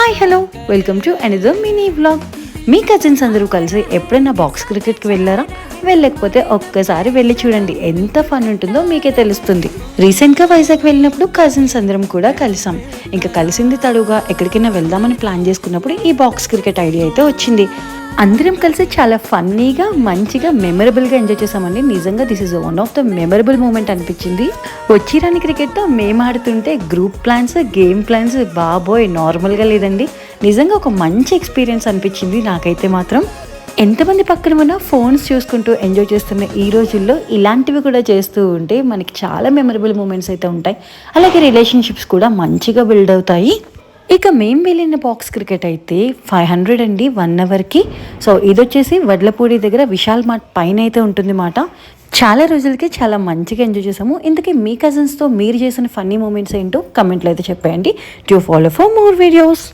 Hi hello welcome to another mini vlog. Me cousins అందరూ కలిసి ఎప్పుడైనా బాక్స్ క్రికెట్కి వెళ్ళారా? వెళ్ళకపోతే ఒక్కసారి వెళ్ళి చూడండి, ఎంత ఫన్ ఉంటుందో మీకే తెలుస్తుంది. రీసెంట్గా వైజాగ్ వెళ్ళినప్పుడు కజిన్స్ అందరం కూడా కలిసాం. ఇంకా కలిసింది తడుగా ఎక్కడికైనా వెళ్దామని ప్లాన్ చేసుకున్నప్పుడు ఈ బాక్స్ క్రికెట్ ఐడియా అయితే వచ్చింది. అందరం కలిసి చాలా ఫన్నీగా మంచిగా మెమరబుల్గా ఎంజాయ్ చేసామండి. నిజంగా this is one of the memorable moment అనిపించింది. వచ్చిరాని క్రికెట్తో మేము ఆడుతుంటే గ్రూప్ ప్లాన్స్, గేమ్ ప్లాన్స్ బాబోయ్ నార్మల్గా లేదండి. నిజంగా ఒక మంచి ఎక్స్పీరియన్స్ అనిపించింది నాకైతే మాత్రం. ఎంతమంది పక్కన ఉన్నా ఫోన్స్ చూసుకుంటూ ఎంజాయ్ చేస్తున్న ఈ రోజుల్లో ఇలాంటివి కూడా చేస్తూ ఉంటే మనకి చాలా మెమరబుల్ మూమెంట్స్ అయితే ఉంటాయి. అలాగే రిలేషన్షిప్స్ కూడా మంచిగా బిల్డ్ అవుతాయి. ఇక మేము వెళ్ళిన బాక్స్ క్రికెట్ అయితే 500 అండి 1 అవర్కి. సో ఇది వచ్చేసి వడ్లపూడి దగ్గర విశాల్ మార్ట్ పైన అయితే ఉంటుంది మాట. చాలా రోజులకి చాలా మంచిగా ఎంజాయ్ చేసాము. ఇందుకే మీ కజిన్స్తో మీరు చేసిన ఫన్నీ మూమెంట్స్ ఏంటో కమెంట్లో అయితే చెప్పేయండి. To follow for more videos.